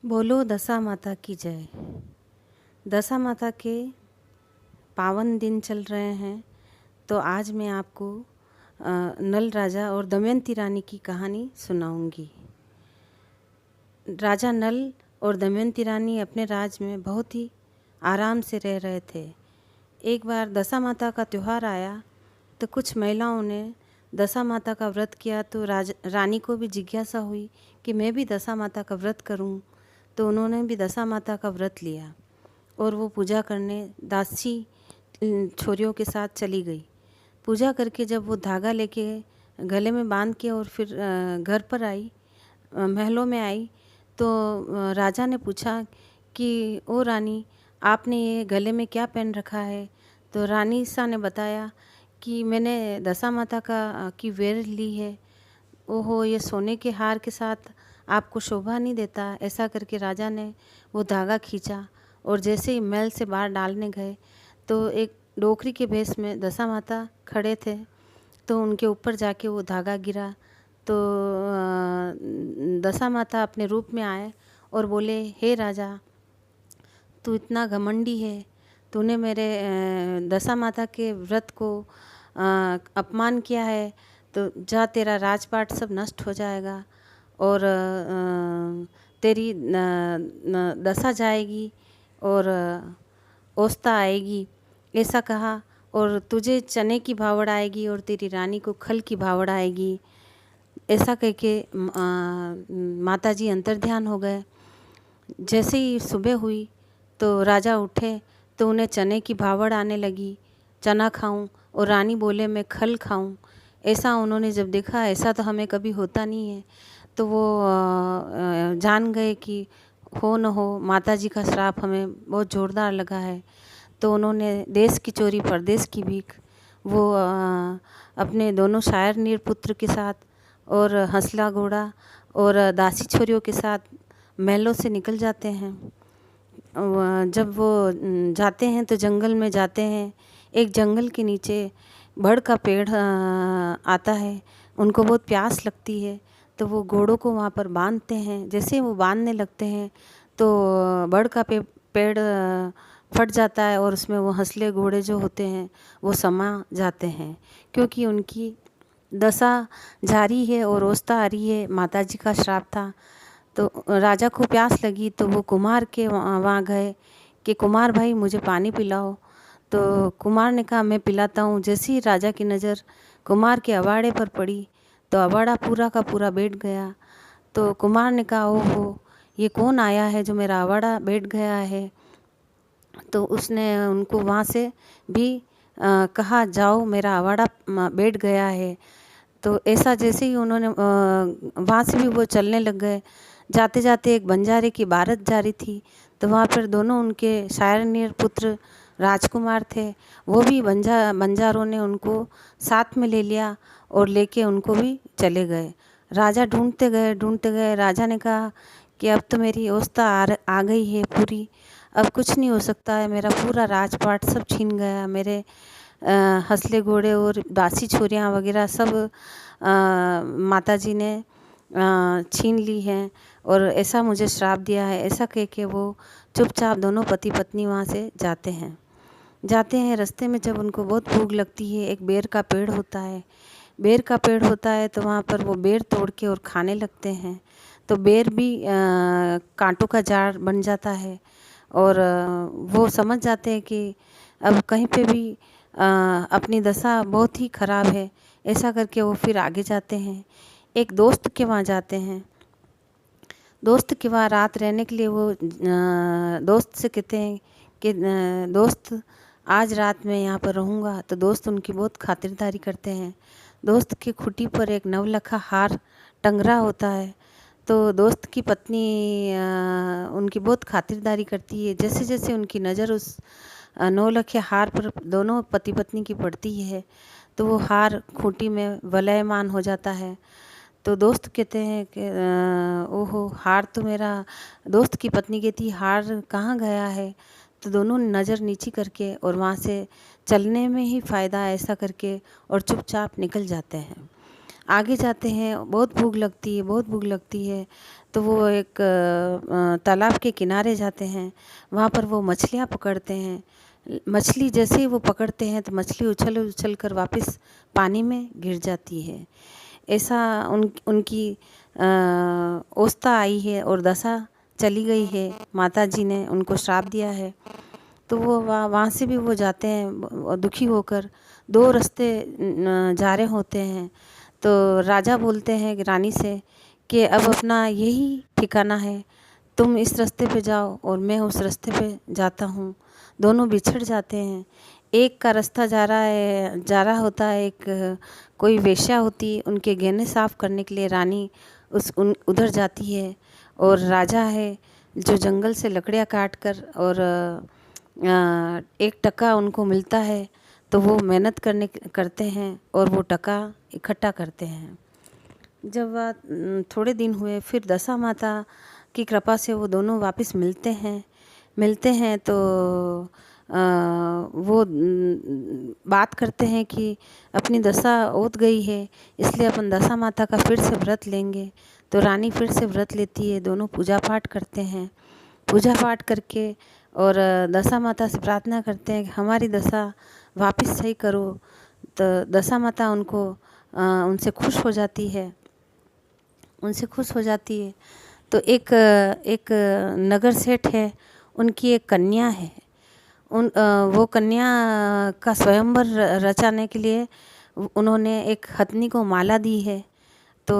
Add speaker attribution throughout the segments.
Speaker 1: बोलो दशा माता की जय। दशा माता के पावन दिन चल रहे हैं, तो आज मैं आपको नल राजा और दमयंती रानी की कहानी सुनाऊंगी। राजा नल और दमयंती रानी अपने राज में बहुत ही आराम से रह रहे थे। एक बार दशा माता का त्यौहार आया तो कुछ महिलाओं ने दशा माता का व्रत किया, तो रानी को भी जिज्ञासा हुई कि मैं भी दशा माता का व्रत करूं। तो उन्होंने भी दशा माता का व्रत लिया और वो पूजा करने दासी छोरियों के साथ चली गई। पूजा करके जब वो धागा लेके गले में बांध के और फिर घर पर आई, महलों में आई, तो राजा ने पूछा कि ओ रानी, आपने ये गले में क्या पहन रखा है? तो रानी सा ने बताया कि मैंने दशा माता की वेर ली है। ओहो, ये सोने के हार के साथ आपको शोभा नहीं देता? ऐसा करके राजा ने वो धागा खींचा और जैसे ही महल से बाहर डालने गए तो एक डोकरी के भेष में दशा माता खड़े थे, तो उनके ऊपर जाके वो धागा गिरा। तो दशा माता अपने रूप में आए और बोले, हे राजा, तू इतना घमंडी है, तूने मेरे दशा माता के व्रत को अपमान किया है, तो जा, तेरा राजपाट सब नष्ट हो जाएगा और तेरी दशा जाएगी और ओस्ता आएगी, ऐसा कहा। और तुझे चने की भावड़ आएगी और तेरी रानी को खल की भावड़ आएगी, ऐसा कह के माता जी अंतर्ध्यान हो गए। जैसे ही सुबह हुई तो राजा उठे तो उन्हें चने की भावड़ आने लगी, चना खाऊं, और रानी बोले मैं खल खाऊं। ऐसा उन्होंने जब देखा, ऐसा तो हमें कभी होता नहीं है, तो वो जान गए कि हो न हो माताजी का श्राप हमें बहुत ज़ोरदार लगा है। तो उन्होंने देश की चोरी परदेश की भीख, वो अपने दोनों शायर नीरपुत्र के साथ और हंसला घोड़ा और दासी छोरियों के साथ महलों से निकल जाते हैं। जब वो जाते हैं तो जंगल में जाते हैं। एक जंगल के नीचे बड़ का पेड़ आता है, उनको बहुत प्यास लगती है, तो वो घोड़ों को वहाँ पर बांधते हैं। जैसे ही वो बांधने लगते हैं तो बड़ का पेड़ फट जाता है और उसमें वो हंसले घोड़े जो होते हैं वो समा जाते हैं, क्योंकि उनकी दशा जारी है और ओस्ता आ रही है, माताजी का श्राप था। तो राजा को प्यास लगी तो वो कुम्हार के वहाँ गए कि कुम्हार भाई, मुझे पानी पिलाओ। तो कुम्हार ने कहा, मैं पिलाता हूँ। जैसे ही राजा की नज़र कुम्हार के अवाड़े पर पड़ी तो अवाड़ा पूरा का पूरा बैठ गया। तो कुम्हार ने कहा, ओहो, ये कौन आया है जो मेरा अवाड़ा बैठ गया है? तो उसने उनको वहाँ से भी कहा, जाओ, मेरा अवाड़ा बैठ गया है। तो ऐसा जैसे ही उन्होंने वहाँ से भी वो चलने लग गए। जाते जाते एक बंजारे की बारात जा रही थी, तो वहाँ पर दोनों उनके शायर पुत्र राजकुमार थे, वो भी बंजारों ने उनको साथ में ले लिया और लेके उनको भी चले गए। राजा ढूंढते गए। राजा ने कहा कि अब तो मेरी ओस्ता आ गई है पूरी, अब कुछ नहीं हो सकता है, मेरा पूरा राजपाट सब छीन गया, मेरे हंसले घोड़े और दासी छोरियाँ वगैरह सब माताजी ने छीन ली हैं और ऐसा मुझे श्राप दिया है। ऐसा कह के वो चुपचाप दोनों पति पत्नी वहाँ से जाते हैं। रास्ते में जब उनको बहुत भूख लगती है, एक बेर का पेड़ होता है, तो वहाँ पर वो बेर तोड़ के और खाने लगते हैं। तो बेर भी कांटों का जाड़ बन जाता है और वो समझ जाते हैं कि अब कहीं पे भी अपनी दशा बहुत ही ख़राब है। ऐसा करके वो फिर आगे जाते हैं। एक दोस्त के वहाँ जाते हैं। दोस्त के वहाँ रात रहने के लिए वो दोस्त से कहते हैं कि दोस्त, आज रात मैं यहाँ पर रहूँगा। तो दोस्त उनकी बहुत खातिरदारी करते हैं। दोस्त की खुटी पर एक नवलखा हार टंगरा होता है, तो दोस्त की पत्नी उनकी बहुत खातिरदारी करती है। जैसे जैसे उनकी नज़र उस नौलखे हार पर दोनों पति पत्नी की पड़ती है, तो वो हार खूंटी में वलयमान हो जाता है। तो दोस्त कहते हैं कि ओहो, हार तो मेरा, दोस्त की पत्नी कहती, हार कहाँ गया है? तो दोनों नज़र नीची करके और वहाँ से चलने में ही फ़ायदा है, ऐसा करके और चुपचाप निकल जाते हैं। आगे जाते हैं। बहुत भूख लगती है। तो वो एक तालाब के किनारे जाते हैं। वहाँ पर वो मछलियाँ पकड़ते हैं। मछली जैसे ही वो पकड़ते हैं तो मछली उछल उछल कर वापस पानी में गिर जाती है। ऐसा उनकी अवस्था आई है और दशा चली गई है। माता जी ने उनको श्राप दिया है। तो वो वहाँ से भी वो जाते हैं दुखी होकर। दो रास्ते जा रहे होते हैं। तो राजा बोलते हैं कि रानी से कि अब अपना यही ठिकाना है, तुम इस रास्ते पे जाओ और मैं उस रास्ते पे जाता हूँ। दोनों बिछड़ जाते हैं। एक का रास्ता जा रहा होता है, एक कोई वेश्या होती है, उनके गहने साफ करने के लिए रानी उधर जाती है। और राजा है जो जंगल से लकड़ियाँ काट कर और 1 टका उनको मिलता है, तो वो मेहनत करते हैं और वो टका इकट्ठा करते हैं। जब थोड़े दिन हुए, फिर दशा माता की कृपा से वो दोनों वापस मिलते हैं तो वो बात करते हैं कि अपनी दशा ओद गई है, इसलिए अपन दशा माता का फिर से व्रत लेंगे। तो रानी फिर से व्रत लेती है। दोनों पूजा पाठ करते हैं। पूजा पाठ करके और दशा माता से प्रार्थना करते हैं कि हमारी दशा वापस सही करो। तो दशा माता उनसे खुश हो जाती है। तो एक नगर सेठ है, उनकी एक कन्या है। वो कन्या का स्वयंवर रचाने के लिए उन्होंने एक हथनी को माला दी है। तो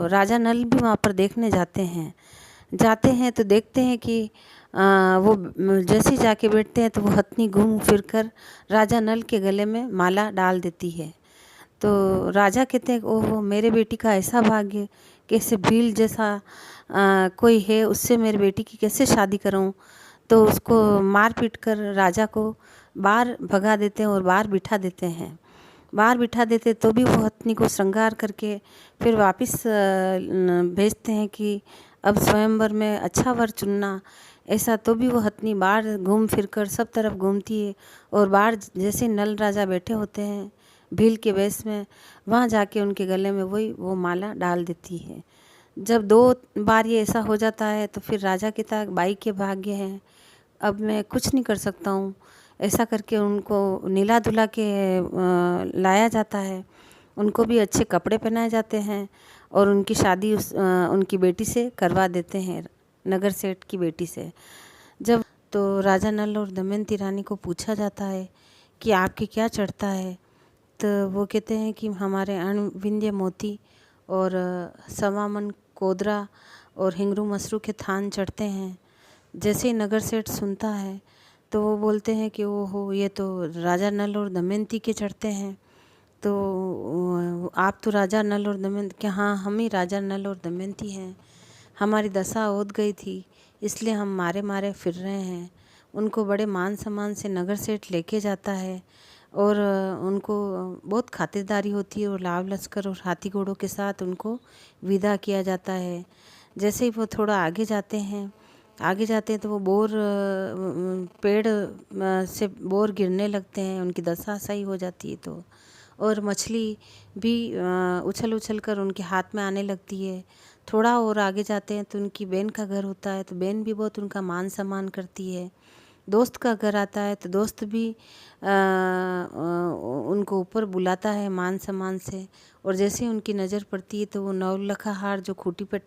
Speaker 1: राजा नल भी वहाँ पर देखने जाते हैं तो देखते हैं कि वो जैसे ही जाके बैठते हैं तो वो हथनी घूम फिर कर राजा नल के गले में माला डाल देती है। तो राजा कहते हैं ओहो, मेरे बेटी का ऐसा भाग्य, कैसे भील जैसा कोई है, उससे मेरी बेटी की कैसे शादी करूं। तो उसको मार पीट कर राजा को बाहर भगा देते हैं और बाहर बिठा देते तो भी वो हथनी को श्रृंगार करके फिर वापस भेजते हैं कि अब स्वयंवर में अच्छा वर चुनना। ऐसा तो भी वो हथनी बाहर घूम फिर कर सब तरफ घूमती है और बाहर जैसे नल राजा बैठे होते हैं भील के वेश में, वहाँ जाके उनके गले में वो माला डाल देती है। जब 2 बार ये ऐसा हो जाता है तो फिर राजा कहता है बाई के भाग्य हैं, अब मैं कुछ नहीं कर सकता हूँ। ऐसा करके उनको नीला धुला के लाया जाता है। उनको भी अच्छे कपड़े पहनाए जाते हैं और उनकी शादी उनकी बेटी से करवा देते हैं, नगर सेठ की बेटी से। जब तो राजा नल और दमयंती रानी को पूछा जाता है कि आपके क्या चढ़ता है। तो वो कहते हैं कि हमारे अणविंध्य मोती और सवामन कोदरा और हिंगरू मसरू के थान चढ़ते हैं। जैसे ही नगर सेठ सुनता है तो वो बोलते हैं कि ओहो, ये तो राजा नल और दमयंती के चढ़ते हैं। तो आप तो राजा नल और दमयंती के, हाँ हम ही राजा नल और दमयंती हैं। हमारी दशा ओद गई थी, इसलिए हम मारे मारे फिर रहे हैं। उनको बड़े मान सम्मान से नगर सेठ लेके जाता है और उनको बहुत खातिरदारी होती है और लाव लश्कर और हाथी घोड़ों के साथ उनको विदा किया जाता है। जैसे ही वो थोड़ा आगे जाते हैं तो वो पेड़ से बोर गिरने लगते हैं, उनकी दशा सही हो जाती है। तो और मछली भी उछल उछल कर उनके हाथ में आने लगती है। थोड़ा और आगे जाते हैं तो उनकी बहन का घर होता है, तो बहन भी बहुत उनका मान सम्मान करती है। दोस्त का घर आता है तो दोस्त भी उनको ऊपर बुलाता है मान सम्मान से। और जैसे ही उनकी नज़र पड़ती है तो वो नौलखा हार जो खूंटी पर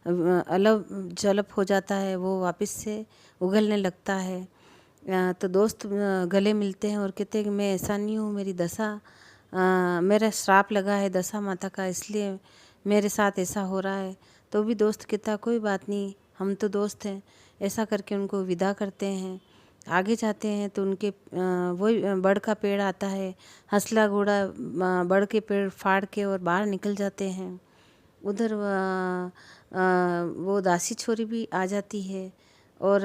Speaker 1: अलग जलप हो जाता है, वो वापस से उगलने लगता है। तो दोस्त गले मिलते हैं और कहते हैं कि मैं ऐसा नहीं हूँ, मेरी दशा मेरा श्राप लगा है दशा माता का, इसलिए मेरे साथ ऐसा हो रहा है। तो भी दोस्त कहता कोई बात नहीं, हम तो दोस्त हैं। ऐसा करके उनको विदा करते हैं। आगे जाते हैं तो उनके वही बड़ का पेड़ आता है। हंसला घोड़ा बड़ के पेड़ फाड़ के और बाहर निकल जाते हैं। उधर वो दासी छोरी भी आ जाती है और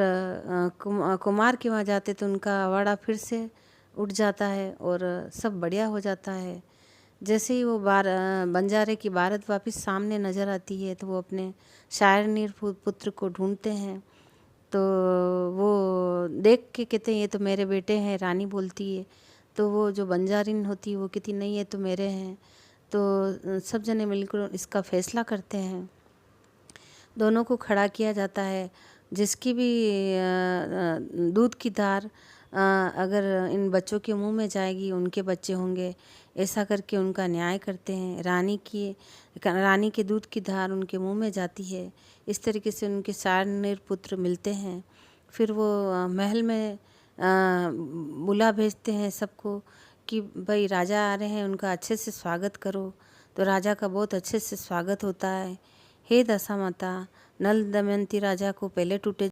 Speaker 1: कुमार के वहाँ जाते तो उनका वाड़ा फिर से उठ जाता है और सब बढ़िया हो जाता है। जैसे ही वो बंजारे की बारात वापस सामने नज़र आती है तो वो अपने शायरनीर पुत्र को ढूंढते हैं। तो वो देख के कहते हैं ये तो मेरे बेटे हैं, रानी बोलती है। तो वो जो बंजारिन होती है वो कहती नहीं, ये तो मेरे हैं। तो सब जने मिलकर इसका फैसला करते हैं। दोनों को खड़ा किया जाता है। जिसकी भी दूध की धार अगर इन बच्चों के मुंह में जाएगी, उनके बच्चे होंगे, ऐसा करके उनका न्याय करते हैं। रानी के दूध की धार उनके मुंह में जाती है। इस तरीके से उनके 4 पुत्र मिलते हैं। फिर वो महल में बुला भेजते हैं सबको कि भाई राजा आ रहे हैं, उनका अच्छे से स्वागत करो। तो राजा का बहुत अच्छे से स्वागत होता है। हे दशा माता, नल दमयंती राजा को पहले टूटे